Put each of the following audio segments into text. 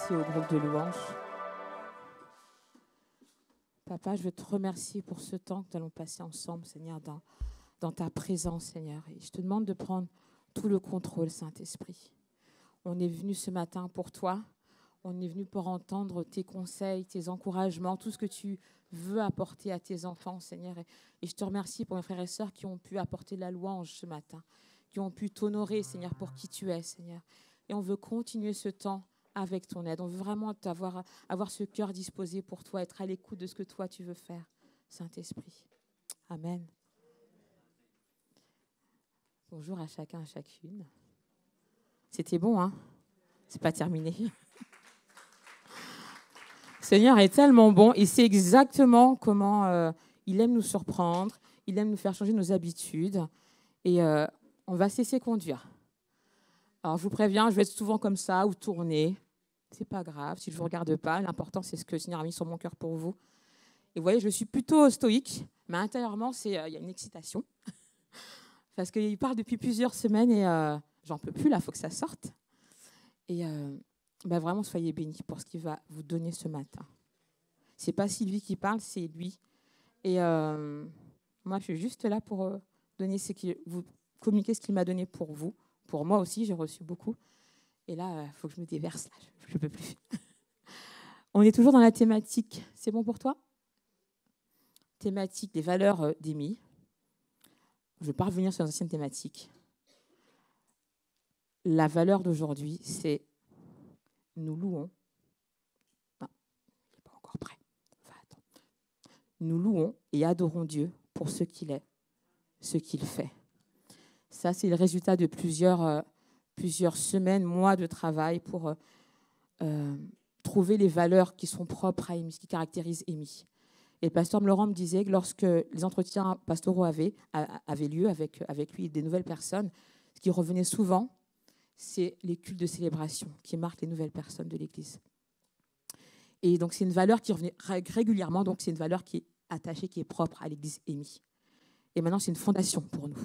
aussi au groupe de louanges. Papa, je veux te remercier pour ce temps que nous allons passer ensemble, Seigneur, dans ta présence, Seigneur. Et je te demande de prendre tout le contrôle, Saint-Esprit. On est venu ce matin pour toi. On est venu pour entendre tes conseils, tes encouragements, tout ce que tu veux apporter à tes enfants, Seigneur. Et je te remercie pour mes frères et sœurs qui ont pu apporter la louange ce matin, qui ont pu t'honorer, Seigneur, pour qui tu es, Seigneur. Et on veut continuer ce temps avec ton aide. On veut vraiment avoir ce cœur disposé pour toi, être à l'écoute de ce que toi tu veux faire, Saint-Esprit. Amen. Bonjour à chacun, à chacune. C'était bon, hein? C'est pas terminé. Le Seigneur est tellement bon. Il sait exactement comment il aime nous surprendre. Il aime nous faire changer nos habitudes. Et on va se laisser conduire. Alors, je vous préviens, je vais être souvent comme ça ou tourner. C'est pas grave si je ne vous regarde pas. L'important, c'est ce que le Seigneur a mis sur mon cœur pour vous. Et vous voyez, je suis plutôt stoïque, mais intérieurement, il y a une excitation. Parce qu'il parle depuis plusieurs semaines et j'en peux plus, là, il faut que ça sorte. Et vraiment, soyez bénis pour ce qu'il va vous donner ce matin. Ce n'est pas Sylvie qui parle, c'est lui. Et moi, je suis juste là pour donner vous communiquer ce qu'il m'a donné pour vous. Pour moi aussi, j'ai reçu beaucoup. Et là, il faut que je me déverse. Là. Je ne peux plus. On est toujours dans la thématique. C'est bon pour toi? Thématique des valeurs d'Émi. Je ne vais pas revenir sur les anciennes thématiques. La valeur d'aujourd'hui, c'est nous louons. Non, il n'est pas encore prêt. Enfin, attends. Nous louons et adorons Dieu pour ce qu'il est, ce qu'il fait. Ça, c'est le résultat de plusieurs semaines, mois de travail pour trouver les valeurs qui sont propres à Émi, qui caractérisent Émi. Et le pasteur Laurent me disait que lorsque les entretiens pastoraux avaient lieu avec lui et des nouvelles personnes, ce qui revenait souvent, c'est les cultes de célébration qui marquent les nouvelles personnes de l'Église. Et donc, c'est une valeur qui revenait régulièrement, donc c'est une valeur qui est attachée, qui est propre à l'Église Émi. Et maintenant, c'est une fondation pour nous.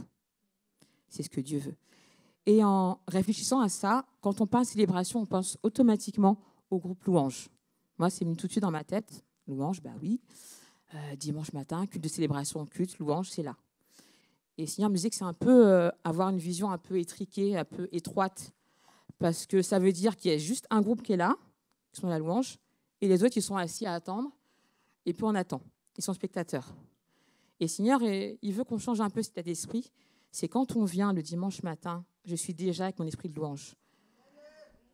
C'est ce que Dieu veut. Et en réfléchissant à ça, quand on parle célébration, on pense automatiquement au groupe louange. Moi, c'est venu tout de suite dans ma tête. Louange, ben oui. Dimanche matin, culte de célébration, culte, louange, c'est là. Et le Seigneur me disait que c'est un peu avoir une vision un peu étriquée, un peu étroite, parce que ça veut dire qu'il y a juste un groupe qui est là, qui sont à la louange, et les autres, ils sont assis à attendre, et puis on attend. Ils sont spectateurs. Et le Seigneur, il veut qu'on change un peu cet état d'esprit. C'est quand on vient le dimanche matin, je suis déjà avec mon esprit de louange.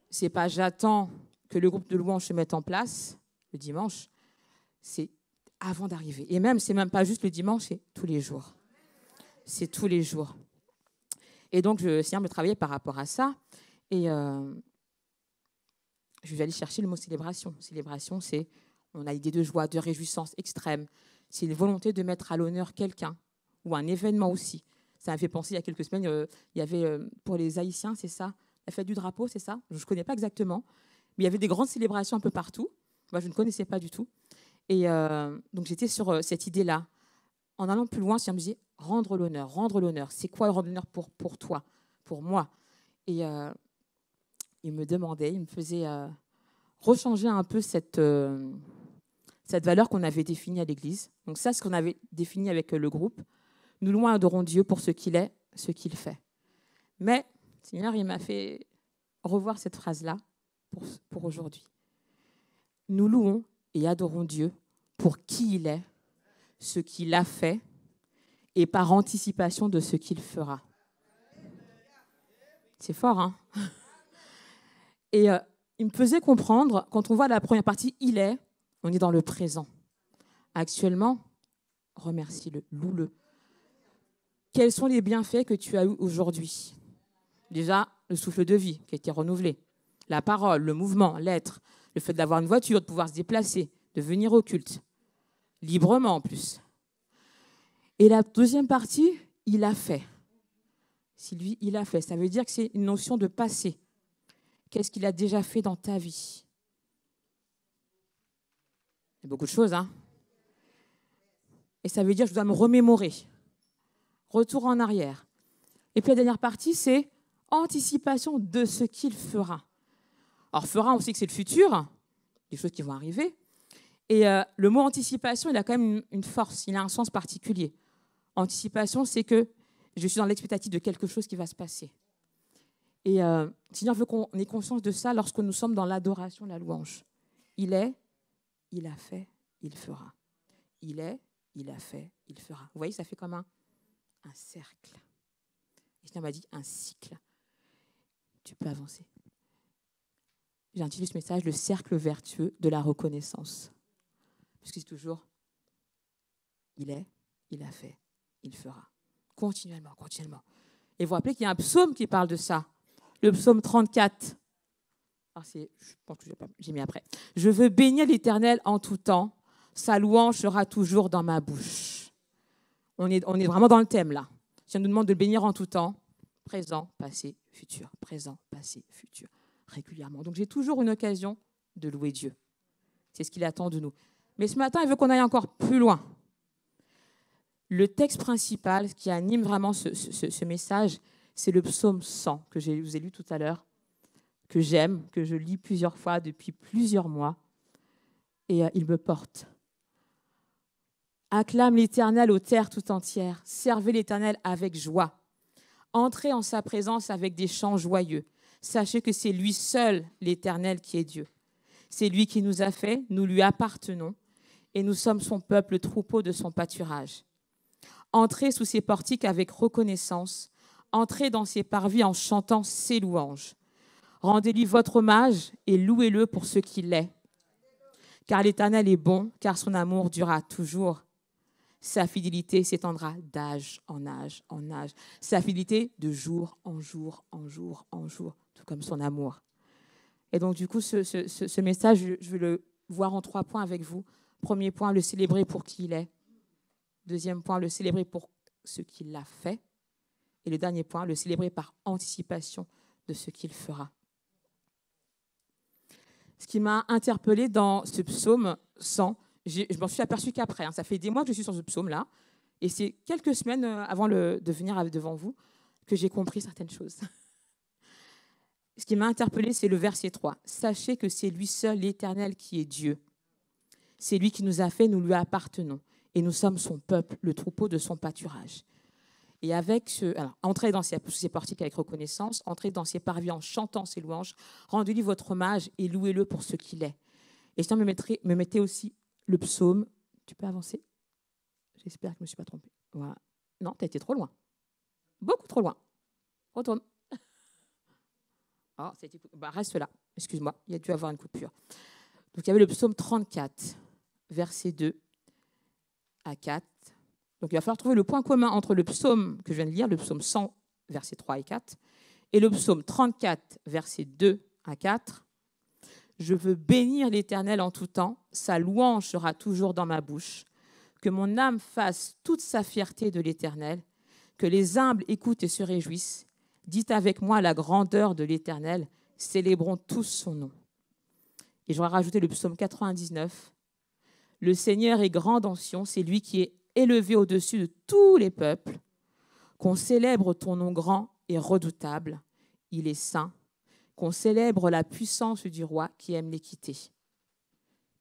C'est pas j'attends que le groupe de louange se mette en place le dimanche, c'est avant d'arriver. Et même, c'est même pas juste le dimanche, c'est tous les jours. C'est tous les jours. Et donc, le Seigneur me travaillait par rapport à ça. Et je vais aller chercher le mot célébration. Célébration, c'est, on a l'idée de joie, de réjouissance extrême. C'est une volonté de mettre à l'honneur quelqu'un ou un événement aussi. Ça m'a fait penser, il y a quelques semaines, il y avait, pour les Haïtiens, c'est ça, la fête du drapeau, c'est ça? Je ne connais pas exactement. Mais il y avait des grandes célébrations un peu partout. Moi, je ne connaissais pas du tout. Et donc, j'étais sur cette idée-là. En allant plus loin, je me disais, rendre l'honneur, rendre l'honneur. C'est quoi rendre l'honneur pour toi, pour moi? Et il me demandait, il me faisait rechanger un peu cette valeur qu'on avait définie à l'Église. Donc ça, c'est ce qu'on avait défini avec le groupe. Nous louons et adorons Dieu pour ce qu'il est, ce qu'il fait. Mais le Seigneur, il m'a fait revoir cette phrase-là pour aujourd'hui. Nous louons et adorons Dieu pour qui il est, ce qu'il a fait et par anticipation de ce qu'il fera. C'est fort, hein? Et il me faisait comprendre, quand on voit la première partie, il est, on est dans le présent. Actuellement, remercie-le, loue-le. Quels sont les bienfaits que tu as eus aujourd'hui? Déjà, le souffle de vie qui a été renouvelé, la parole, le mouvement, l'être, le fait d'avoir une voiture, de pouvoir se déplacer, de venir au culte, librement en plus. Et la deuxième partie, il a fait. Sylvie, il a fait. Ça veut dire que c'est une notion de passé. Qu'est-ce qu'il a déjà fait dans ta vie? Il y a beaucoup de choses, hein? Et ça veut dire que je dois me remémorer. Retour en arrière. Et puis la dernière partie, c'est anticipation de ce qu'il fera. Alors, fera, on sait que c'est le futur, des choses qui vont arriver. Et le mot anticipation, il a quand même une force, il a un sens particulier. Anticipation, c'est que je suis dans l'expectative de quelque chose qui va se passer. Et le Seigneur veut qu'on ait conscience de ça lorsque nous sommes dans l'adoration, la louange. Il est, il a fait, il fera. Il est, il a fait, il fera. Vous voyez, ça fait comme un cercle. Et le Seigneur m'a dit un cycle. Tu peux avancer. J'ai intitulé ce message « Le cercle vertueux de la reconnaissance ». Parce que c'est toujours il est, il a fait, il fera. Continuellement, continuellement. Et vous vous rappelez qu'il y a un psaume qui parle de ça. Le psaume 34. Alors je pense que j'ai mis après. Je veux bénir l'Éternel en tout temps. Sa louange sera toujours dans ma bouche. On est vraiment dans le thème là. Si on nous demande de le bénir en tout temps, présent, passé, futur. Présent, passé, futur. Régulièrement. Donc j'ai toujours une occasion de louer Dieu. C'est ce qu'il attend de nous. Mais ce matin, il veut qu'on aille encore plus loin. Le texte principal qui anime vraiment ce message, c'est le psaume 100 que je vous ai lu tout à l'heure, que j'aime, que je lis plusieurs fois depuis plusieurs mois. Et il me porte. Acclame l'Éternel aux terres tout entières. Servez l'Éternel avec joie. Entrez en sa présence avec des chants joyeux. Sachez que c'est lui seul, l'Éternel, qui est Dieu. C'est lui qui nous a fait, nous lui appartenons, et nous sommes son peuple, le troupeau de son pâturage. Entrez sous ses portiques avec reconnaissance. Entrez dans ses parvis en chantant ses louanges. Rendez-lui votre hommage et louez-le pour ce qu'il est. Car l'Éternel est bon, car son amour durera toujours. Sa fidélité s'étendra d'âge en âge en âge. Sa fidélité de jour en jour en jour en jour, tout comme son amour. Et donc du coup, ce message, je vais le voir en 3 points avec vous. Premier point, le célébrer pour qui il est. Deuxième point, le célébrer pour ce qu'il a fait. Et le dernier point, le célébrer par anticipation de ce qu'il fera. Ce qui m'a interpellée dans ce psaume 100, je m'en suis aperçue qu'après. Ça fait des mois que je suis sur ce psaume-là. Et c'est quelques semaines avant de venir devant vous que j'ai compris certaines choses. Ce qui m'a interpellée, c'est le verset 3. Sachez que c'est lui seul, l'Éternel, qui est Dieu. C'est lui qui nous a fait, nous lui appartenons. Et nous sommes son peuple, le troupeau de son pâturage. Et entrez dans sous ses portiques avec reconnaissance, entrez dans ses parvis en chantant ses louanges, rendez-lui votre hommage et louez-le pour ce qu'il est. Et je me mettais aussi le psaume. Tu peux avancer? J'espère que je ne me suis pas trompée. Voilà. Non, tu as été trop loin. Beaucoup trop loin. Retourne. Oh, reste là. Excuse-moi, il y a dû avoir une coupure. Donc, il y avait le psaume 34, versets 2 à 4. Donc, il va falloir trouver le point commun entre le psaume que je viens de lire, le psaume 100, versets 3 et 4, et le psaume 34, versets 2 à 4. Je veux bénir l'Éternel en tout temps, sa louange sera toujours dans ma bouche. Que mon âme fasse toute sa fierté de l'Éternel, que les humbles écoutent et se réjouissent. Dites avec moi la grandeur de l'Éternel, célébrons tous son nom. Et j'aurais rajouté le psaume 99. Le Seigneur est grand dans Sion, c'est lui qui est élevé au-dessus de tous les peuples. Qu'on célèbre ton nom grand et redoutable, il est saint. Qu'on célèbre la puissance du roi qui aime l'équité.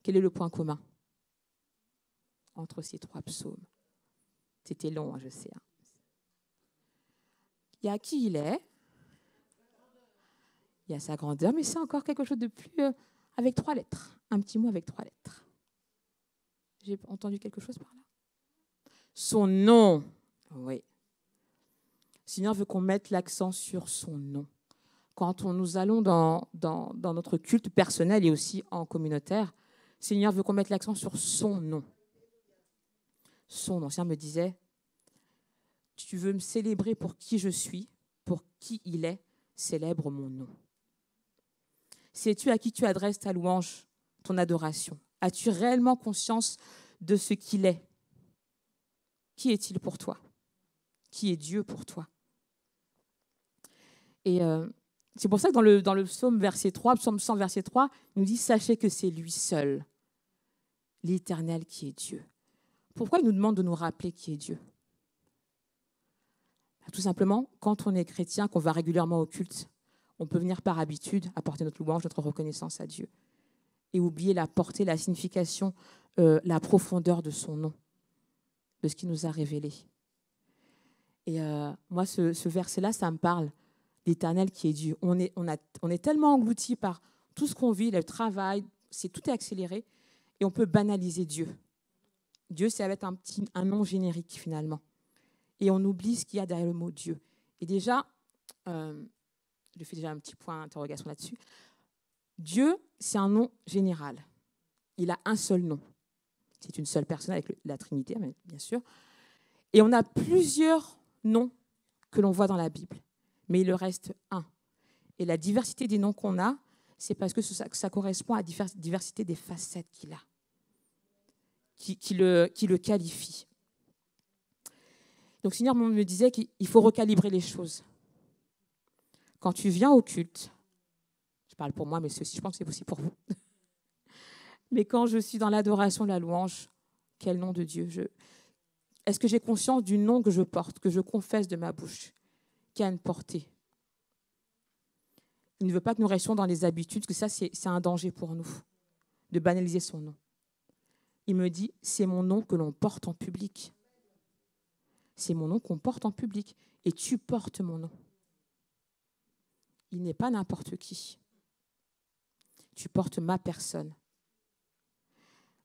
Quel est le point commun entre ces 3 psaumes? C'était long, je sais. Il y a qui il est, il y a sa grandeur, mais c'est encore quelque chose de plus avec 3 lettres. Un petit mot avec 3 lettres. J'ai entendu quelque chose par là? Son nom, oui. Le Seigneur veut qu'on mette l'accent sur son nom. Quand nous allons dans notre culte personnel et aussi en communautaire, le Seigneur veut qu'on mette l'accent sur son nom. Son nom. Le Seigneur me disait, tu veux me célébrer pour qui je suis, pour qui il est, célèbre mon nom. Sais-tu à qui tu adresses ta louange, ton adoration? As-tu réellement conscience de ce qu'il est? Qui est-il pour toi? Qui est Dieu pour toi? Et c'est pour ça que dans le psaume verset 3, psaume 100 verset 3, il nous dit « Sachez que c'est lui seul, l'Éternel qui est Dieu ». Pourquoi il nous demande de nous rappeler qui est Dieu? Tout simplement, quand on est chrétien, qu'on va régulièrement au culte, On peut venir par habitude apporter notre louange, notre reconnaissance à Dieu et oublier la portée, la signification, la profondeur de son nom, de ce qu'il nous a révélé. Et moi, ce verset-là, ça me parle. L'Éternel qui est Dieu. On est tellement englouti par tout ce qu'on vit, le travail, tout est accéléré, et on peut banaliser Dieu. Dieu, ça va être un nom générique finalement. Et on oublie ce qu'il y a derrière le mot Dieu. Et déjà, je fais déjà un petit point d'interrogation là-dessus. Dieu, c'est un nom général. Il a un seul nom. C'est une seule personne avec la Trinité, bien sûr. Et on a plusieurs noms que l'on voit dans la Bible, mais il en reste un. Et la diversité des noms qu'on a, c'est parce que ça correspond à la diversité des facettes qu'il a, qui le qualifie. Donc, Seigneur me disait qu'il faut recalibrer les choses. Quand tu viens au culte, je parle pour moi, mais je pense que c'est aussi pour vous. Mais quand je suis dans l'adoration de la louange, quel nom de Dieu est-ce que j'ai conscience du nom que je porte, que je confesse de ma bouche, qui a une portée? Il ne veut pas que nous restions dans les habitudes, parce que ça, c'est un danger pour nous, de banaliser son nom. Il me dit, c'est mon nom que l'on porte en public. C'est mon nom qu'on porte en public. Et tu portes mon nom. Il n'est pas n'importe qui. Tu portes ma personne.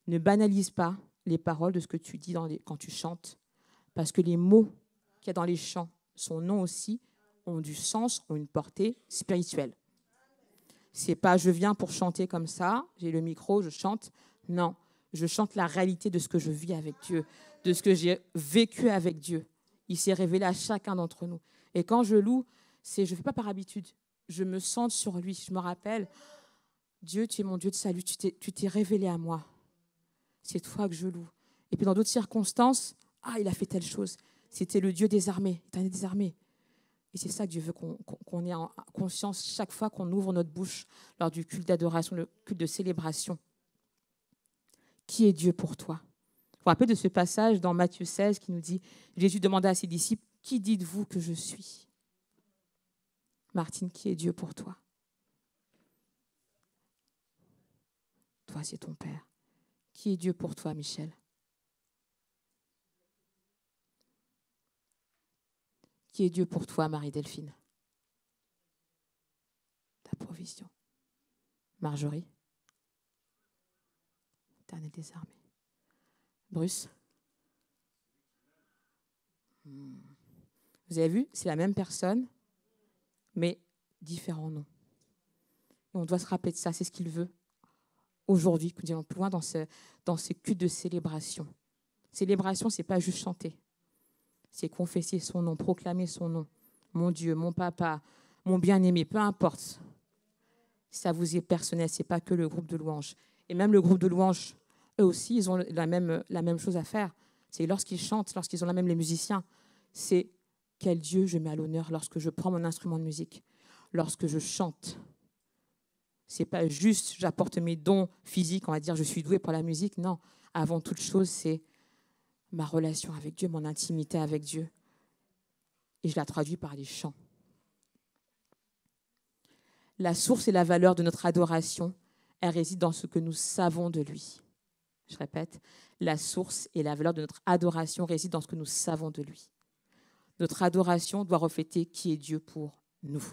Ne banalise pas les paroles de ce que tu dis quand tu chantes, parce que les mots qu'il y a dans les chants, son nom aussi, ont du sens, ont une portée spirituelle. C'est pas je viens pour chanter comme ça, j'ai le micro, je chante. Non, je chante la réalité de ce que je vis avec Dieu, de ce que j'ai vécu avec Dieu. Il s'est révélé à chacun d'entre nous. Et quand je loue, je ne fais pas par habitude. Je me centre sur lui. Je me rappelle, Dieu, tu es mon Dieu de salut, tu t'es révélé à moi. C'est toi que je loue. Et puis dans d'autres circonstances, il a fait telle chose. C'était le Dieu des armées, l'Éternel des armées. Et c'est ça que Dieu veut qu'on ait en conscience chaque fois qu'on ouvre notre bouche lors du culte d'adoration, le culte de célébration. Qui est Dieu pour toi? Vous vous rappelez de ce passage dans Matthieu 16 qui nous dit, Jésus demanda à ses disciples, qui dites-vous que je suis? Martine, qui est Dieu pour toi? Toi, c'est ton Père. Qui est Dieu pour toi, Michel? Qui est Dieu pour toi, Marie-Delphine? Ta provision. Marjorie? Éternel des armées. Bruce? Vous avez vu, c'est la même personne, mais différents noms. Et on doit se rappeler de ça, c'est ce qu'il veut aujourd'hui, que nous allons plus loin dans ces cultes de célébration. Célébration, ce n'est pas juste chanter. C'est confesser son nom, proclamer son nom. Mon Dieu, mon papa, mon bien-aimé, peu importe. Ça vous est personnel, ce n'est pas que le groupe de louanges. Et même le groupe de louanges, eux aussi, ils ont la même chose à faire. C'est lorsqu'ils chantent, lorsqu'ils ont même les musiciens, c'est quel Dieu je mets à l'honneur lorsque je prends mon instrument de musique, lorsque je chante. Ce n'est pas juste j'apporte mes dons physiques, on va dire je suis doué pour la musique. Non, avant toute chose, c'est ma relation avec Dieu, mon intimité avec Dieu. Et je la traduis par les chants. La source et la valeur de notre adoration, elle réside dans ce que nous savons de lui. Je répète, la source et la valeur de notre adoration résident dans ce que nous savons de lui. Notre adoration doit refléter qui est Dieu pour nous.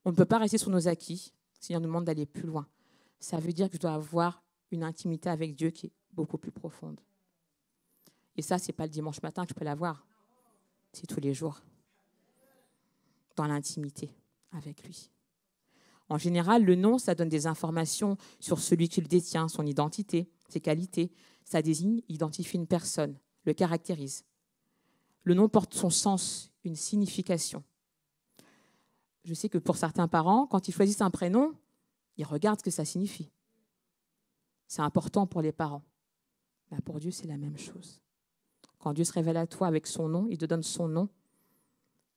On ne peut pas rester sur nos acquis. Le Seigneur nous demande d'aller plus loin. Ça veut dire que je dois avoir une intimité avec Dieu qui est beaucoup plus profonde. Et ça, ce n'est pas le dimanche matin que je peux l'avoir. C'est tous les jours. Dans l'intimité avec lui. En général, le nom, ça donne des informations sur celui qui le détient, son identité, ses qualités. Ça désigne, identifie une personne, le caractérise. Le nom porte son sens, une signification. Je sais que pour certains parents, quand ils choisissent un prénom, ils regardent ce que ça signifie. C'est important pour les parents. Mais pour Dieu, c'est la même chose. Quand Dieu se révèle à toi avec son nom, il te donne son nom,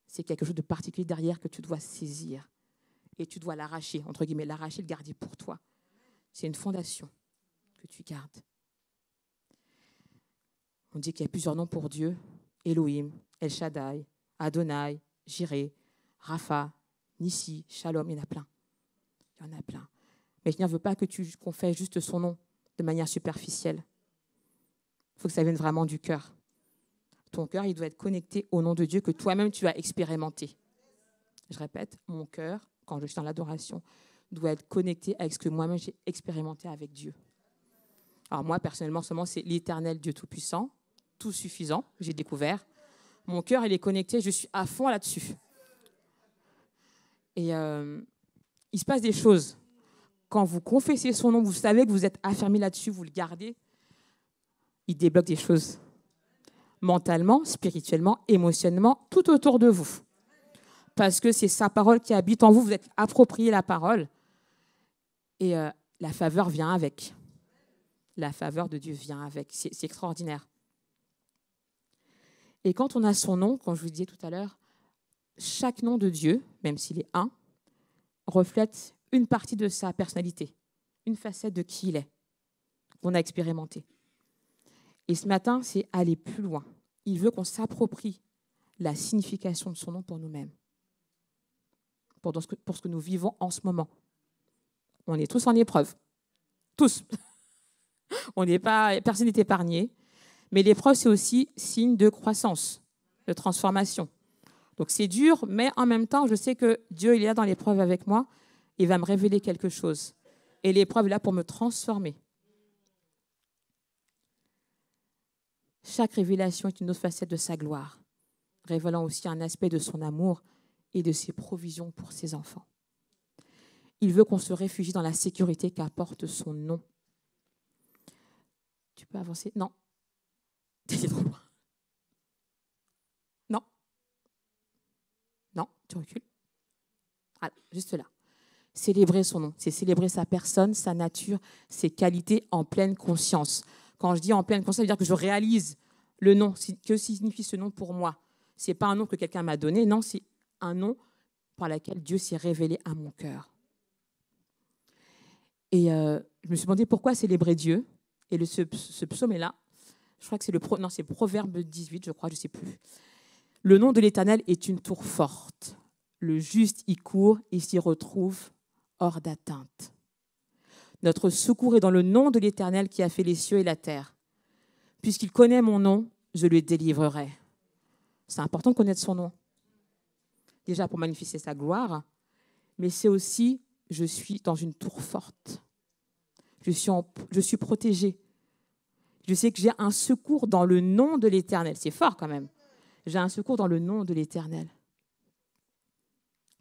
c'est quelque chose de particulier derrière que tu dois saisir. Et tu dois l'arracher, entre guillemets, l'arracher, le garder pour toi. C'est une fondation que tu gardes. On dit qu'il y a plusieurs noms pour Dieu. Elohim, El Shaddai, Adonai, Jireh, Rapha, Nissi, Shalom, il y en a plein. Il y en a plein. Mais le Seigneur ne veut pas que tu confesses juste son nom de manière superficielle. Il faut que ça vienne vraiment du cœur. Ton cœur, il doit être connecté au nom de Dieu que toi-même, tu as expérimenté. Je répète, mon cœur, quand je suis dans l'adoration, doit être connecté avec ce que moi-même j'ai expérimenté avec Dieu. Alors moi, personnellement, seulement, c'est l'Éternel Dieu Tout-Puissant, tout suffisant, j'ai découvert. Mon cœur, il est connecté, je suis à fond là-dessus. Et il se passe des choses. Quand vous confessez son nom, vous savez que vous êtes affirmé là-dessus, vous le gardez, il débloque des choses. Mentalement, spirituellement, émotionnellement, tout autour de vous. Parce que c'est sa parole qui habite en vous, vous êtes approprié la parole. Et la faveur vient avec. La faveur de Dieu vient avec. C'est extraordinaire. Et quand on a son nom, comme je vous disais tout à l'heure, chaque nom de Dieu, même s'il est un, reflète une partie de sa personnalité, une facette de qui il est, qu'on a expérimenté. Et ce matin, c'est aller plus loin. Il veut qu'on s'approprie la signification de son nom pour nous-mêmes, pour ce que nous vivons en ce moment. On est tous en épreuve. Tous. Personne n'est épargné. Mais l'épreuve, c'est aussi signe de croissance, de transformation. Donc c'est dur, mais en même temps, je sais que Dieu, il est là dans l'épreuve avec moi. Il va me révéler quelque chose. Et l'épreuve est là pour me transformer. Chaque révélation est une autre facette de sa gloire, révélant aussi un aspect de son amour et de ses provisions pour ses enfants. Il veut qu'on se réfugie dans la sécurité qu'apporte son nom. Tu peux avancer? Non. C'est trop loin. Non. Non, tu recules. Voilà, juste là. Célébrer son nom, c'est célébrer sa personne, sa nature, ses qualités en pleine conscience. Quand je dis en pleine conscience, ça veut dire que je réalise le nom. Que signifie ce nom pour moi? Ce n'est pas un nom que quelqu'un m'a donné, non, c'est un nom par lequel Dieu s'est révélé à mon cœur. Et je me suis demandé pourquoi célébrer Dieu. Et ce psaume est là. Je crois que c'est Proverbe 18, je crois, je ne sais plus. Le nom de l'Éternel est une tour forte. Le juste y court et s'y retrouve hors d'atteinte. Notre secours est dans le nom de l'Éternel qui a fait les cieux et la terre. Puisqu'il connaît mon nom, je le délivrerai. C'est important de connaître son nom. Déjà pour magnifier sa gloire, mais c'est aussi, je suis dans une tour forte. Je suis protégée. Je sais que j'ai un secours dans le nom de l'Éternel. C'est fort quand même. J'ai un secours dans le nom de l'Éternel.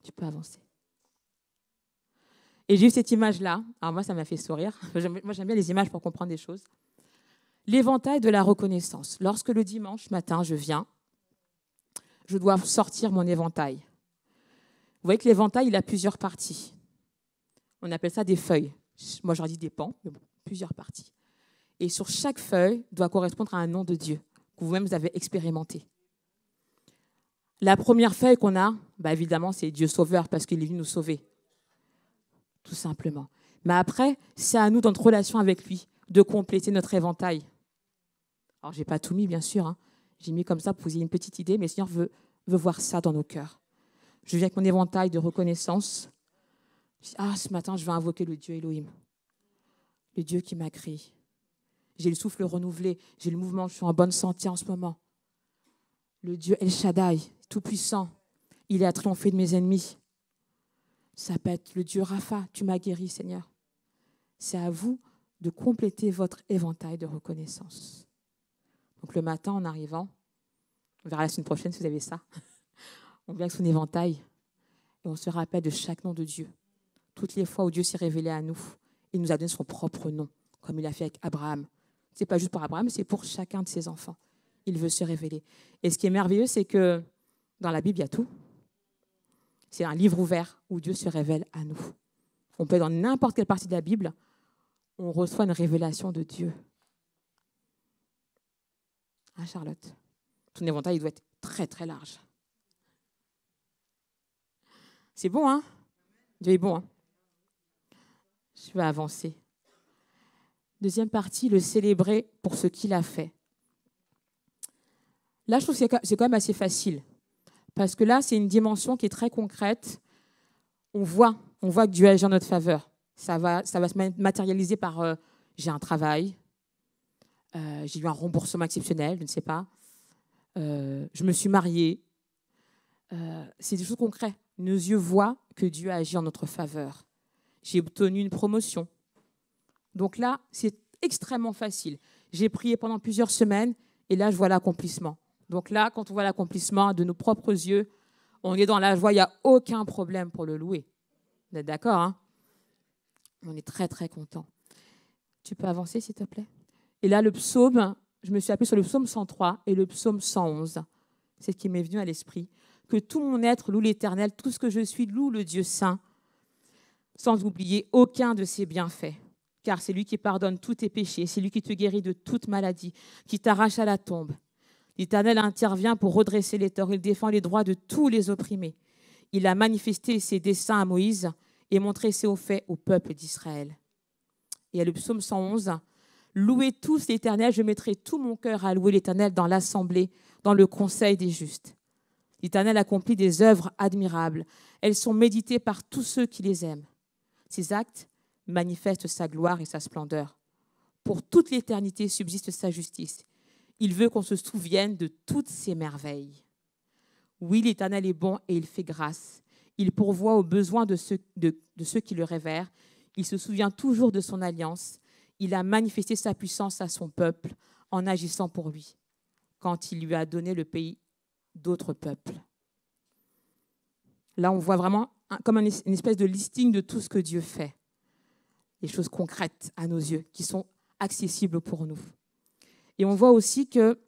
Tu peux avancer. Et j'ai eu cette image-là. Alors moi, ça m'a fait sourire. Moi, j'aime bien les images pour comprendre des choses. L'éventail de la reconnaissance. Lorsque le dimanche matin, je viens, je dois sortir mon éventail. Vous voyez que l'éventail, il a plusieurs parties. On appelle ça des feuilles. Moi, j'aurais dit des pans, mais bon, plusieurs parties. Et sur chaque feuille doit correspondre à un nom de Dieu que vous-même vous avez expérimenté. La première feuille qu'on a, évidemment, c'est Dieu sauveur parce qu'il est venu nous sauver. Tout simplement. Mais après, c'est à nous, dans notre relation avec lui, de compléter notre éventail. Alors, je n'ai pas tout mis, bien sûr. J'ai mis comme ça pour que vous ayez une petite idée, mais le Seigneur veut voir ça dans nos cœurs. Je viens avec mon éventail de reconnaissance. Je dis, ce matin, je vais invoquer le Dieu Elohim, le Dieu qui m'a créé. J'ai le souffle renouvelé, j'ai le mouvement, je suis en bonne santé en ce moment. Le Dieu El Shaddai, tout-puissant, il a triomphé de mes ennemis. Ça peut être le Dieu Rapha, tu m'as guéri, Seigneur. C'est à vous de compléter votre éventail de reconnaissance. Donc le matin, en arrivant, on verra la semaine prochaine si vous avez ça, on vient avec son éventail et on se rappelle de chaque nom de Dieu. Toutes les fois où Dieu s'est révélé à nous, il nous a donné son propre nom, comme il a fait avec Abraham. Ce n'est pas juste pour Abraham, c'est pour chacun de ses enfants. Il veut se révéler. Et ce qui est merveilleux, c'est que dans la Bible, il y a tout. C'est un livre ouvert où Dieu se révèle à nous. On peut être dans n'importe quelle partie de la Bible, on reçoit une révélation de Dieu. Charlotte, ton éventail il doit être très, très large. C'est bon, hein? Dieu est bon, hein? Je vais avancer. Deuxième partie, le célébrer pour ce qu'il a fait. Là, je trouve que c'est quand même assez facile. Parce que là, c'est une dimension qui est très concrète. on voit que Dieu agit en notre faveur. Ça va se matérialiser par j'ai un travail, j'ai eu un remboursement exceptionnel, je ne sais pas, je me suis mariée. C'est des choses concrètes. Nos yeux voient que Dieu agit en notre faveur. J'ai obtenu une promotion. Donc là, c'est extrêmement facile. J'ai prié pendant plusieurs semaines et là, je vois l'accomplissement. Donc là, quand on voit l'accomplissement de nos propres yeux, on est dans la joie, il n'y a aucun problème pour le louer. Vous êtes d'accord, hein? On est très, très content. Tu peux avancer, s'il te plaît? Et là, le psaume, je me suis appuyée sur le psaume 103 et le psaume 111. C'est ce qui m'est venu à l'esprit. Que tout mon être loue l'Éternel, tout ce que je suis loue le Dieu saint, sans oublier aucun de ses bienfaits. Car c'est lui qui pardonne tous tes péchés, c'est lui qui te guérit de toute maladie, qui t'arrache à la tombe. L'Éternel intervient pour redresser les torts, il défend les droits de tous les opprimés. Il a manifesté ses desseins à Moïse et montré ses hauts faits au peuple d'Israël. Et à le psaume 111, louez tous l'Éternel, je mettrai tout mon cœur à louer l'Éternel dans l'assemblée, dans le conseil des justes. L'Éternel accomplit des œuvres admirables. Elles sont méditées par tous ceux qui les aiment. Ses actes manifestent sa gloire et sa splendeur. Pour toute l'éternité subsiste sa justice. Il veut qu'on se souvienne de toutes ses merveilles. Oui, l'Éternel est bon et il fait grâce. Il pourvoit aux besoins de ceux qui le révèrent. Il se souvient toujours de son alliance. Il a manifesté sa puissance à son peuple en agissant pour lui, quand il lui a donné le pays d'autres peuples. Là, on voit vraiment comme une espèce de listing de tout ce que Dieu fait. Des choses concrètes à nos yeux, qui sont accessibles pour nous. Et on voit aussi que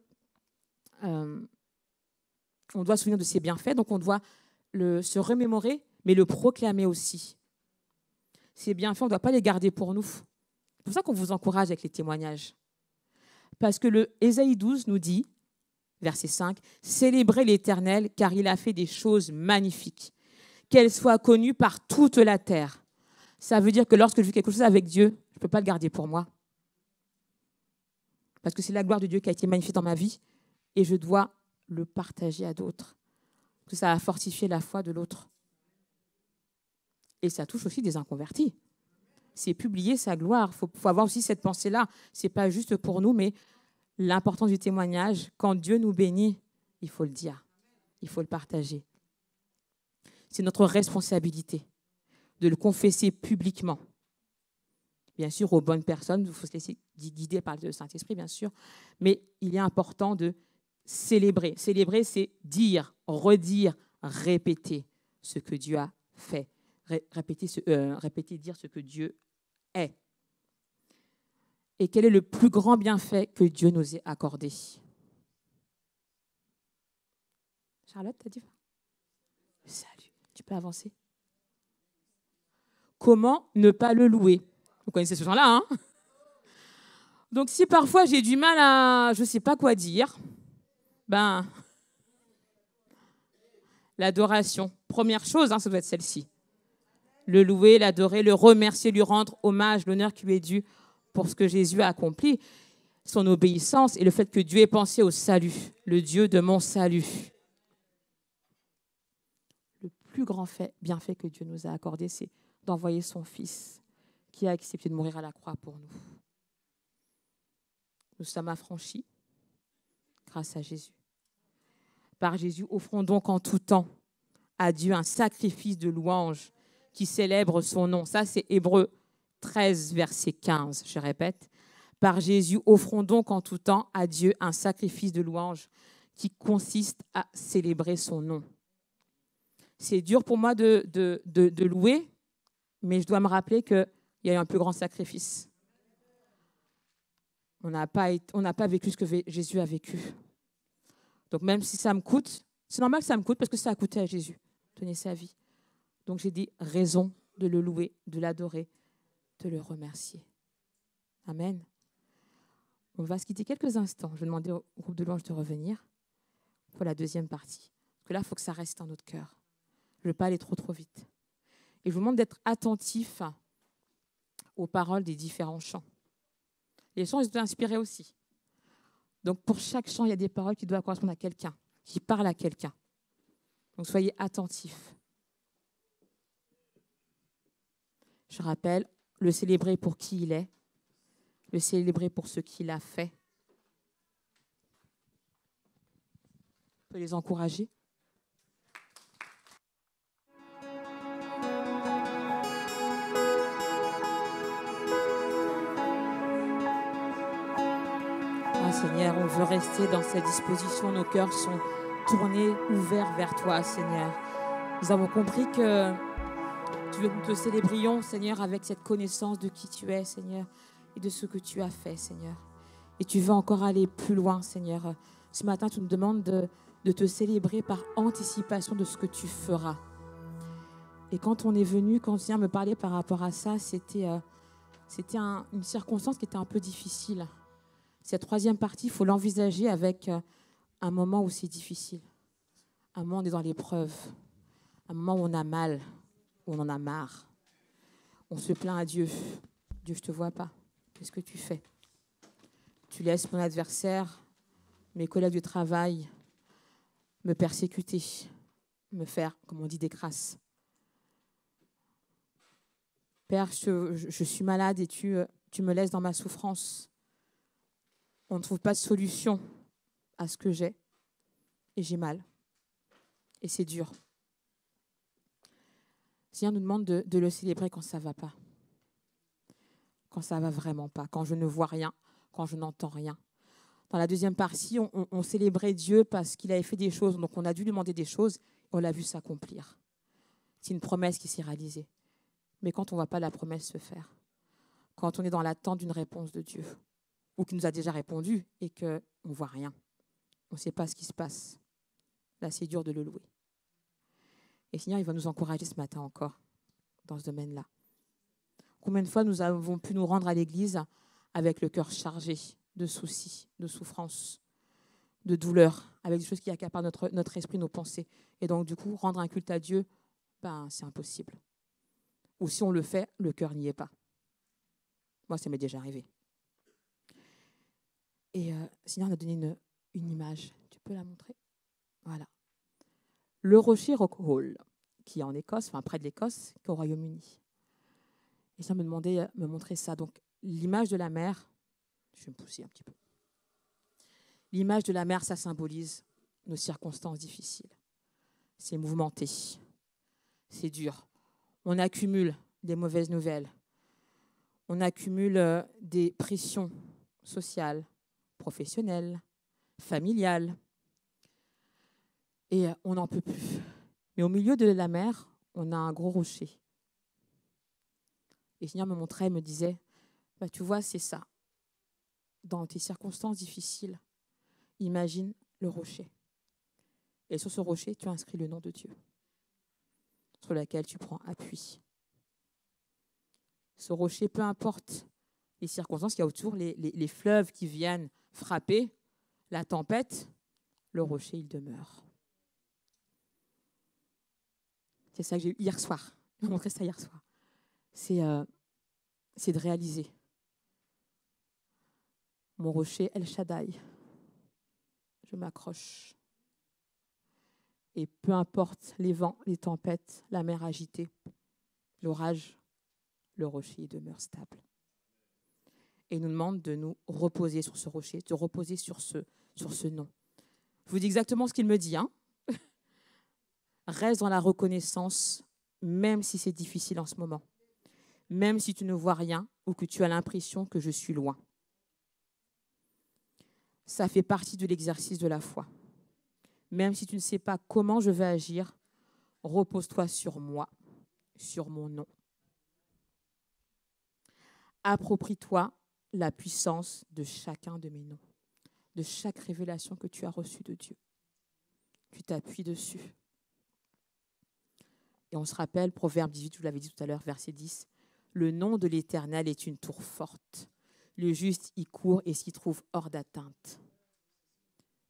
on doit se souvenir de ses bienfaits, donc on doit se remémorer, mais le proclamer aussi. Ces bienfaits, on ne doit pas les garder pour nous. C'est pour ça qu'on vous encourage avec les témoignages. Parce que le Ésaïe 12 nous dit, verset 5, « Célébrez l'Éternel, car il a fait des choses magnifiques, qu'elles soient connues par toute la terre. » Ça veut dire que lorsque je vis quelque chose avec Dieu, je ne peux pas le garder pour moi. Parce que c'est la gloire de Dieu qui a été magnifiée dans ma vie et je dois le partager à d'autres. Parce que ça a fortifié la foi de l'autre. Et ça touche aussi des inconvertis. C'est publier sa gloire. Il faut avoir aussi cette pensée-là. Ce n'est pas juste pour nous, mais l'importance du témoignage, quand Dieu nous bénit, il faut le dire. Il faut le partager. C'est notre responsabilité de le confesser publiquement. Bien sûr, aux bonnes personnes, il faut se laisser guider par le Saint-Esprit, bien sûr, mais il est important de célébrer. Célébrer, c'est dire, redire, répéter ce que Dieu a fait. Répéter, dire ce que Dieu est. Et quel est le plus grand bienfait que Dieu nous ait accordé? Charlotte, t'as dit? Salut, tu peux avancer? Comment ne pas le louer? Vous connaissez ce genre-là, hein? Donc, si parfois j'ai du mal à, je ne sais pas quoi dire, l'adoration. Première chose, ça doit être celle-ci. Le louer, l'adorer, le remercier, lui rendre hommage, l'honneur qui lui est dû pour ce que Jésus a accompli, son obéissance et le fait que Dieu ait pensé au salut, le Dieu de mon salut. Le plus grand bienfait que Dieu nous a accordé, c'est d'envoyer son Fils qui a accepté de mourir à la croix pour nous. Nous sommes affranchis grâce à Jésus. Par Jésus, offrons donc en tout temps à Dieu un sacrifice de louange qui célèbre son nom. Ça, c'est Hébreux 13, verset 15, je répète. Par Jésus, offrons donc en tout temps à Dieu un sacrifice de louange qui consiste à célébrer son nom. C'est dur pour moi de louer, mais je dois me rappeler qu'il y a eu un plus grand sacrifice. On n'a pas vécu ce que Jésus a vécu. Donc même si ça me coûte, c'est normal que ça me coûte parce que ça a coûté à Jésus, donner sa vie. Donc j'ai dit raison de le louer, de l'adorer, de le remercier. Amen. On va se quitter quelques instants. Je vais demander au groupe de louange de revenir pour la deuxième partie. Parce que là, il faut que ça reste dans notre cœur. Je ne veux pas aller trop vite. Et je vous demande d'être attentif aux paroles des différents chants. Les chants, ils sont inspirés aussi. Donc, pour chaque chant, il y a des paroles qui doivent correspondre à quelqu'un, qui parlent à quelqu'un. Donc, soyez attentifs. Je rappelle, le célébrer pour qui il est, le célébrer pour ce qu'il a fait. On peut les encourager. Ah, Seigneur, on veut rester dans cette disposition. Nos cœurs sont tournés, ouverts vers toi, Seigneur. Nous avons compris que tu veux que nous te célébrions, Seigneur, avec cette connaissance de qui tu es, Seigneur, et de ce que tu as fait, Seigneur. Et tu veux encore aller plus loin, Seigneur. Ce matin, tu nous demandes de te célébrer par anticipation de ce que tu feras. Et quand on est venu, quand Seigneur me parlait par rapport à ça, c'était une circonstance qui était un peu difficile. Cette troisième partie, il faut l'envisager avec un moment où c'est difficile. Un moment où on est dans l'épreuve. Un moment où on a mal, où on en a marre. On se plaint à Dieu. Dieu, je ne te vois pas. Qu'est-ce que tu fais? Tu laisses mon adversaire, mes collègues de travail, me persécuter, me faire, comme on dit, des crasses. Père, je suis malade et tu me laisses dans ma souffrance. On ne trouve pas de solution à ce que j'ai. Et j'ai mal. Et c'est dur. Le Seigneur nous demande de le célébrer quand ça ne va pas. Quand ça ne va vraiment pas. Quand je ne vois rien. Quand je n'entends rien. Dans la deuxième partie, on célébrait Dieu parce qu'il avait fait des choses. Donc on a dû lui demander des choses. Et on l'a vu s'accomplir. C'est une promesse qui s'est réalisée. Mais quand on ne voit pas la promesse se faire. Quand on est dans l'attente d'une réponse de Dieu. Ou qui nous a déjà répondu et qu'on ne voit rien. On ne sait pas ce qui se passe. Là, c'est dur de le louer. Et Seigneur, il va nous encourager ce matin encore dans ce domaine-là. Combien de fois nous avons pu nous rendre à l'église avec le cœur chargé de soucis, de souffrances, de douleurs, avec des choses qui accaparent notre esprit, nos pensées. Et donc, du coup, rendre un culte à Dieu, c'est impossible. Ou si on le fait, le cœur n'y est pas. Moi, ça m'est déjà arrivé. Et Seigneur nous a donné une image. Tu peux la montrer? Voilà. Le rocher Rockall, qui est en Écosse, enfin près de l'Écosse, qui est au Royaume-Uni. Et ça me demandait me montrer ça. Donc, l'image de la mer, je vais me pousser un petit peu. L'image de la mer, ça symbolise nos circonstances difficiles. C'est mouvementé. C'est dur. On accumule des mauvaises nouvelles. On accumule des pressions sociales, professionnelles, familiales. Et on n'en peut plus. Mais au milieu de la mer, on a un gros rocher. Et le Seigneur me montrait, me disait, tu vois, c'est ça. Dans tes circonstances difficiles, imagine le rocher. Et sur ce rocher, tu inscris le nom de Dieu, sur lequel tu prends appui. Ce rocher, peu importe les circonstances qu'il y a autour, les fleuves qui viennent frapper, la tempête, le rocher, il demeure. C'est ça que j'ai eu hier soir. Il m'a montré ça hier soir. C'est de réaliser. Mon rocher, El Shaddai. Je m'accroche. Et peu importe les vents, les tempêtes, la mer agitée, l'orage, le rocher demeure stable. Et il nous demande de nous reposer sur ce rocher, de reposer sur ce nom. Je vous dis exactement ce qu'il me dit. Reste dans la reconnaissance, même si c'est difficile en ce moment. Même si tu ne vois rien ou que tu as l'impression que je suis loin. Ça fait partie de l'exercice de la foi. Même si tu ne sais pas comment je vais agir, repose-toi sur moi, sur mon nom. Approprie-toi la puissance de chacun de mes noms, de chaque révélation que tu as reçue de Dieu. Tu t'appuies dessus. Et on se rappelle, Proverbe 18, je vous l'avais dit tout à l'heure, verset 10, « Le nom de l'Éternel est une tour forte. Le juste y court et s'y trouve hors d'atteinte. »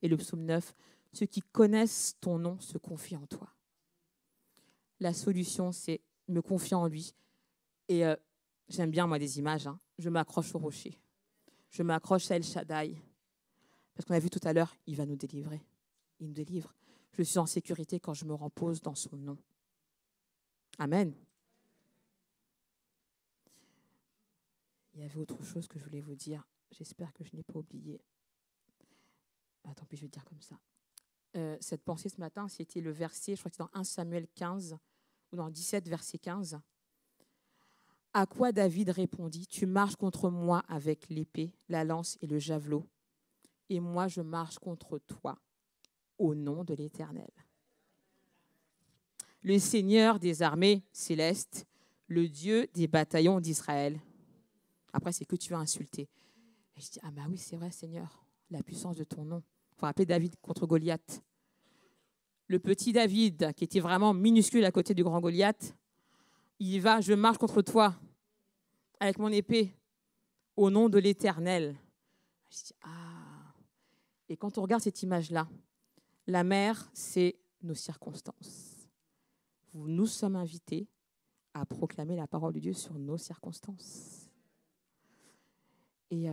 Et le psaume 9, « Ceux qui connaissent ton nom se confient en toi. » La solution, c'est me confier en lui. Et j'aime bien, moi, des images. Je m'accroche au rocher. Je m'accroche à El Shaddai. Parce qu'on a vu tout à l'heure, il va nous délivrer. Il nous délivre. Je suis en sécurité quand je me repose dans son nom. Amen. Il y avait autre chose que je voulais vous dire. J'espère que je n'ai pas oublié. Tant pis, je vais dire comme ça. Cette pensée ce matin, c'était le verset, je crois que c'est dans 1 Samuel 15, ou dans 17, verset 15. À quoi David répondit, tu marches contre moi avec l'épée, la lance et le javelot, et moi je marche contre toi au nom de l'Éternel. Le Seigneur des armées célestes, le Dieu des bataillons d'Israël. Après, c'est que tu as insulté. Et je dis, ah bah oui, c'est vrai, Seigneur, la puissance de ton nom. Il faut rappeler David contre Goliath. Le petit David, qui était vraiment minuscule à côté du grand Goliath, il va, je marche contre toi avec mon épée au nom de l'Éternel. Je dis, ah. Et quand on regarde cette image-là, la mer, c'est nos circonstances. Nous sommes invités à proclamer la parole de Dieu sur nos circonstances. Et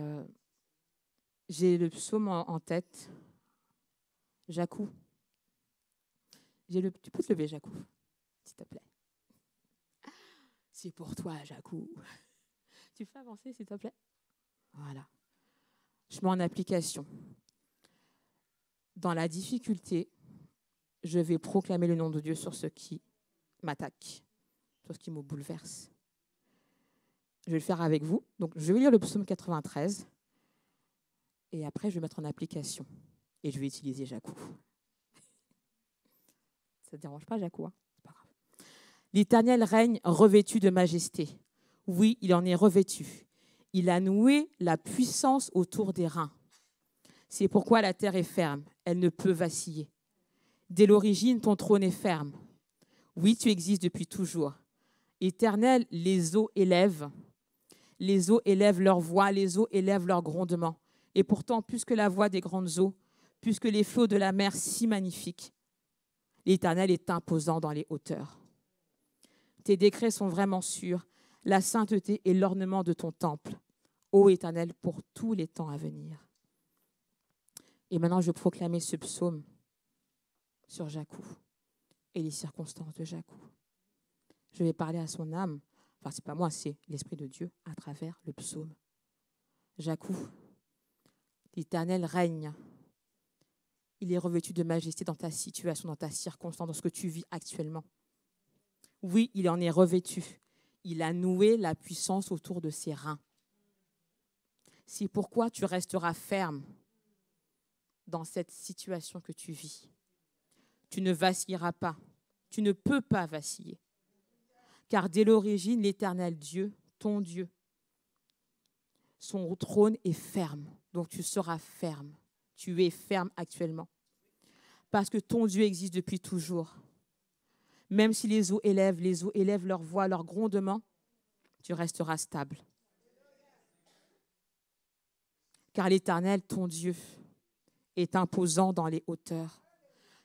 j'ai le psaume en tête. Jacou. Tu peux te lever, Jacou, s'il te plaît. C'est pour toi, Jacou. Tu fais avancer, s'il te plaît. Voilà. Je mets en application. Dans la difficulté, je vais proclamer le nom de Dieu sur ce qui m'attaque, sur ce qui me bouleverse. Je vais le faire avec vous. Donc, je vais lire le psaume 93 et après, je vais mettre en application et je vais utiliser Jacou. Ça ne te dérange pas, Jacou, hein? C'est pas grave. L'Éternel règne revêtu de majesté. Oui, il en est revêtu. Il a noué la puissance autour des reins. C'est pourquoi la terre est ferme, elle ne peut vaciller. Dès l'origine, ton trône est ferme. Oui, tu existes depuis toujours. Éternel, les eaux élèvent leur voix, les eaux élèvent leur grondement. Et pourtant, plus que la voix des grandes eaux, plus que les flots de la mer si magnifiques, l'Éternel est imposant dans les hauteurs. Tes décrets sont vraiment sûrs. La sainteté est l'ornement de ton temple, ô Éternel, pour tous les temps à venir. Et maintenant, je vais proclamer ce psaume sur Jacou et les circonstances de Jacou. Je vais parler à son âme. Enfin, ce n'est pas moi, c'est l'Esprit de Dieu à travers le psaume. Jacou, l'Éternel règne. Il est revêtu de majesté dans ta situation, dans ta circonstance, dans ce que tu vis actuellement. Oui, il en est revêtu. Il a noué la puissance autour de ses reins. C'est pourquoi tu resteras ferme dans cette situation que tu vis. Tu ne vacilleras pas. Tu ne peux pas vaciller. Car dès l'origine, l'Éternel Dieu, ton Dieu, son trône est ferme. Donc tu seras ferme. Tu es ferme actuellement. Parce que ton Dieu existe depuis toujours. Même si les eaux élèvent leur voix, leur grondement, tu resteras stable. Car l'Éternel, ton Dieu, est imposant dans les hauteurs.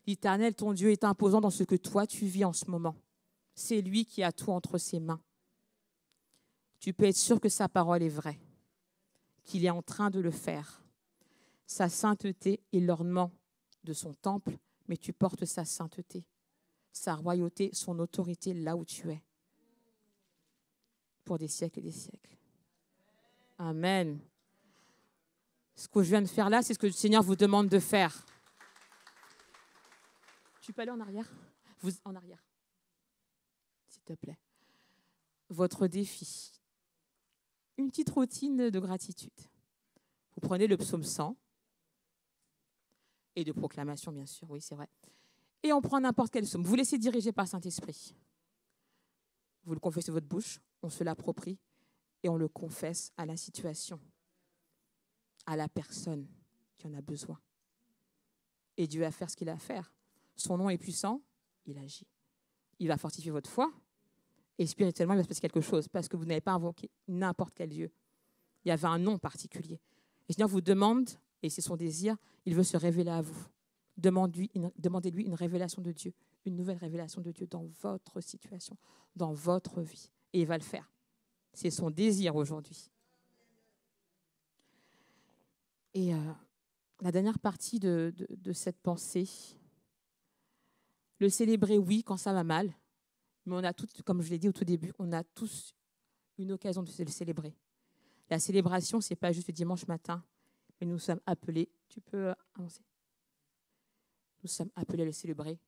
L'Éternel, ton Dieu, est imposant dans ce que toi, tu vis en ce moment. C'est lui qui a tout entre ses mains. Tu peux être sûr que sa parole est vraie, qu'il est en train de le faire. Sa sainteté est l'ornement de son temple, mais tu portes sa sainteté, sa royauté, son autorité là où tu es, pour des siècles et des siècles. Amen. Ce que je viens de faire là, c'est ce que le Seigneur vous demande de faire. Tu peux aller en arrière? En arrière, s'il te plaît. Votre défi. Une petite routine de gratitude. Vous prenez le psaume 100 et de proclamation, bien sûr, oui, c'est vrai. Et on prend n'importe quel psaume. Vous laissez diriger par Saint-Esprit. Vous le confessez de votre bouche, on se l'approprie et on le confesse à la situation, à la personne qui en a besoin. Et Dieu va faire ce qu'il a à faire. Son nom est puissant, il agit. Il va fortifier votre foi et spirituellement, il va se passer quelque chose parce que vous n'avez pas invoqué n'importe quel Dieu. Il y avait un nom particulier. Et le Seigneur vous demande, et c'est son désir, il veut se révéler à vous. Demandez-lui une révélation de Dieu, une nouvelle révélation de Dieu dans votre situation, dans votre vie. Et il va le faire. C'est son désir aujourd'hui. Et la dernière partie de cette pensée, le célébrer, oui, quand ça va mal, mais on a tous, comme je l'ai dit au tout début, on a tous une occasion de le célébrer. La célébration, ce n'est pas juste le dimanche matin, mais nous sommes appelés. Tu peux avancer. Nous sommes appelés à le célébrer.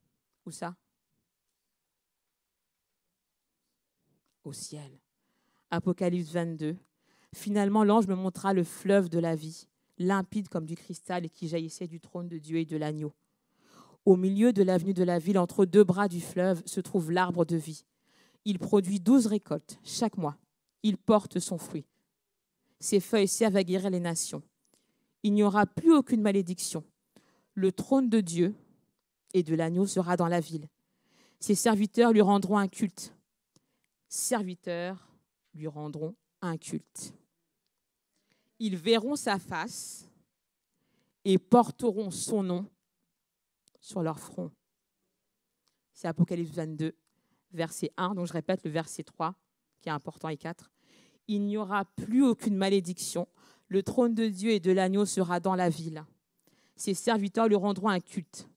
Où ça? Au ciel. Apocalypse 22. Finalement, l'ange me montra le fleuve de la vie, limpide comme du cristal et qui jaillissait du trône de Dieu et de l'agneau. Au milieu de l'avenue de la ville, entre deux bras du fleuve, se trouve l'arbre de vie. Il produit 12 récoltes chaque mois. Il porte son fruit. Ses feuilles servent à guérir les nations. Il n'y aura plus aucune malédiction. Le trône de Dieu et de l'agneau sera dans la ville. Ses serviteurs lui rendront un culte. Serviteurs lui rendront un culte. Ils verront sa face et porteront son nom sur leur front. C'est Apocalypse 22, verset 1. Donc je répète le verset 3, qui est important, et 4. Il n'y aura plus aucune malédiction. Le trône de Dieu et de l'agneau sera dans la ville. Ses serviteurs lui rendront un culte.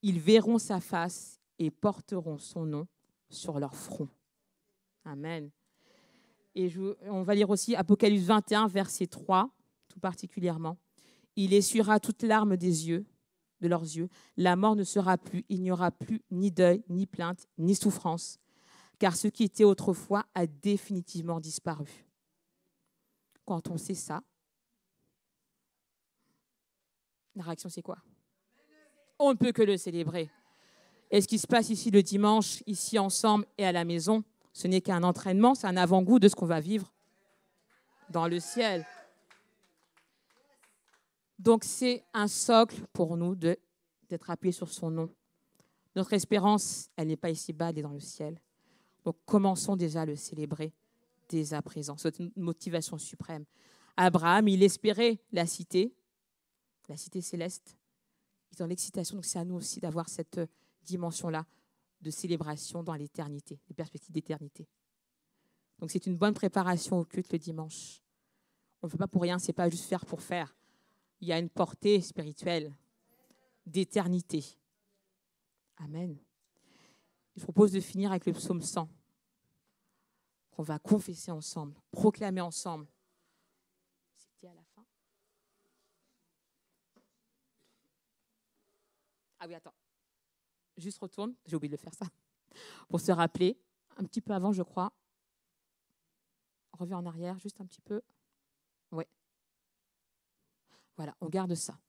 Ils verront sa face et porteront son nom sur leur front. Amen. Et on va lire aussi Apocalypse 21, verset 3, tout particulièrement. Il essuiera toute larme de leurs yeux. La mort ne sera plus. Il n'y aura plus ni deuil, ni plainte, ni souffrance. Car ce qui était autrefois a définitivement disparu. Quand on sait ça, la réaction, c'est quoi? On ne peut que le célébrer. Et ce qui se passe ici le dimanche, ici ensemble et à la maison, ce n'est qu'un entraînement, c'est un avant-goût de ce qu'on va vivre dans le ciel. Donc, c'est un socle pour nous d'être appuyés sur son nom. Notre espérance, elle n'est pas ici-bas, elle est dans le ciel. Donc, commençons déjà à le célébrer dès à présent. C'est une motivation suprême. Abraham, il espérait la cité céleste. Il est dans l'excitation. Donc, c'est à nous aussi d'avoir cette dimension-là de célébration dans l'éternité, des perspectives d'éternité. Donc, c'est une bonne préparation au culte le dimanche. On ne fait pas pour rien, ce n'est pas juste faire pour faire. Il y a une portée spirituelle d'éternité. Amen. Je propose de finir avec le psaume 100, qu'on va confesser ensemble, proclamer ensemble. C'était à la fin. Ah oui, attends. Juste retourne, j'ai oublié de faire ça, pour se rappeler, un petit peu avant, je crois. Reviens en arrière, juste un petit peu. Oui. Voilà, on garde ça.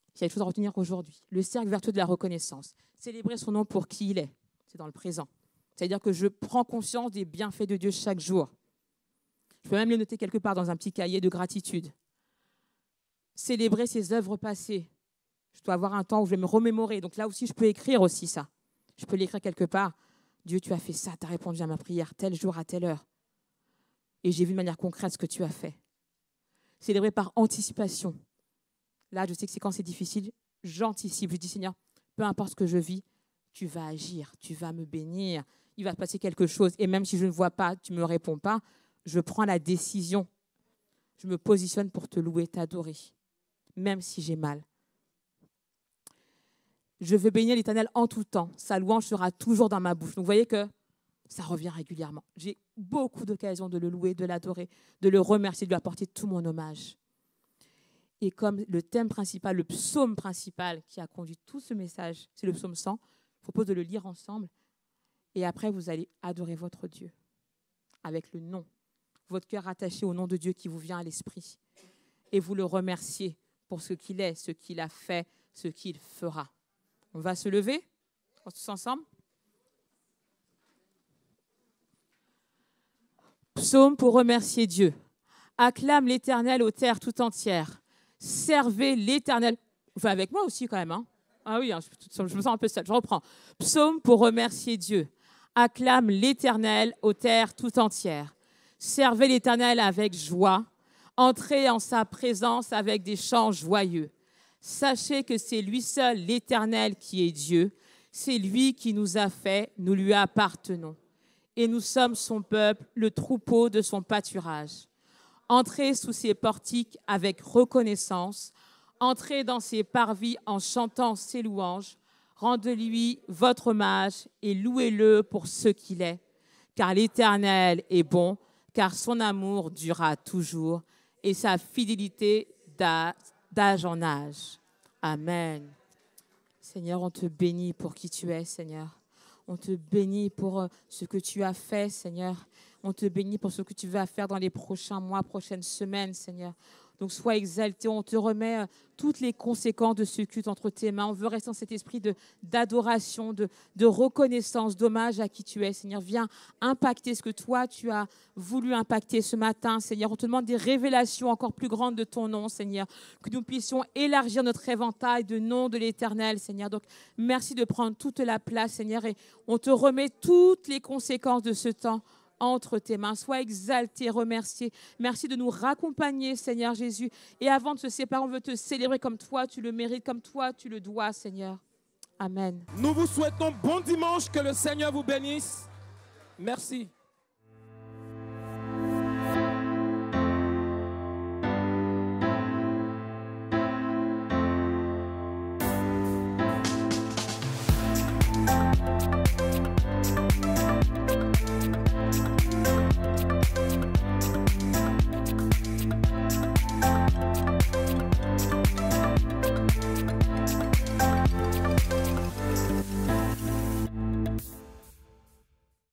Il y a quelque chose à retenir aujourd'hui. Le cercle vertueux de la reconnaissance. Célébrer son nom pour qui il est. C'est dans le présent. C'est-à-dire que je prends conscience des bienfaits de Dieu chaque jour. Je peux même les noter quelque part dans un petit cahier de gratitude. Célébrer ses œuvres passées. Je dois avoir un temps où je vais me remémorer. Donc là aussi, je peux écrire aussi ça. Je peux l'écrire quelque part. Dieu, tu as fait ça, tu as répondu à ma prière tel jour à telle heure. Et j'ai vu de manière concrète ce que tu as fait. Célébrer par anticipation. Là, je sais que c'est quand c'est difficile, j'anticipe. Je dis, Seigneur, peu importe ce que je vis, tu vas agir, tu vas me bénir, il va se passer quelque chose. Et même si je ne vois pas, tu ne me réponds pas, je prends la décision. Je me positionne pour te louer, t'adorer, même si j'ai mal. Je veux bénir l'Éternel en tout temps. Sa louange sera toujours dans ma bouche. Donc, vous voyez que ça revient régulièrement. J'ai beaucoup d'occasions de le louer, de l'adorer, de le remercier, de lui apporter tout mon hommage. Et comme le thème principal, le psaume principal qui a conduit tout ce message, c'est le psaume 100, je propose de le lire ensemble. Et après, vous allez adorer votre Dieu avec le nom, votre cœur attaché au nom de Dieu qui vous vient à l'esprit. Et vous le remerciez pour ce qu'il est, ce qu'il a fait, ce qu'il fera. On va se lever tous ensemble. Psaume pour remercier Dieu. Acclame l'Éternel aux terres tout entières. Servez l'Éternel. Vous faites avec moi aussi quand même. Hein? Ah oui, hein, je me sens un peu seule. Je reprends. Psaume pour remercier Dieu. Acclame l'Éternel aux terres tout entières. Servez l'Éternel avec joie. Entrez en sa présence avec des chants joyeux. Sachez que c'est lui seul, l'Éternel, qui est Dieu. C'est lui qui nous a fait, nous lui appartenons. Et nous sommes son peuple, le troupeau de son pâturage. Entrez sous ses portiques avec reconnaissance. Entrez dans ses parvis en chantant ses louanges. Rendez-lui votre hommage et louez-le pour ce qu'il est. Car l'Éternel est bon, car son amour durera toujours et sa fidélité d'âge en âge. Amen. Seigneur, on te bénit pour qui tu es, Seigneur. On te bénit pour ce que tu as fait, Seigneur. On te bénit pour ce que tu vas faire dans les prochains mois, prochaines semaines, Seigneur. Donc, sois exalté. On te remet toutes les conséquences de ce culte entre tes mains. On veut rester dans cet esprit d'adoration, de reconnaissance, d'hommage à qui tu es, Seigneur. Viens impacter ce que toi, tu as voulu impacter ce matin, Seigneur. On te demande des révélations encore plus grandes de ton nom, Seigneur. Que nous puissions élargir notre éventail de nom de l'Éternel, Seigneur. Donc, merci de prendre toute la place, Seigneur. Et on te remet toutes les conséquences de ce temps entre tes mains. Sois exalté, remercié. Merci de nous raccompagner, Seigneur Jésus. Et avant de se séparer, on veut te célébrer comme toi, tu le mérites, comme toi, tu le dois, Seigneur. Amen. Nous vous souhaitons bon dimanche, que le Seigneur vous bénisse. Merci.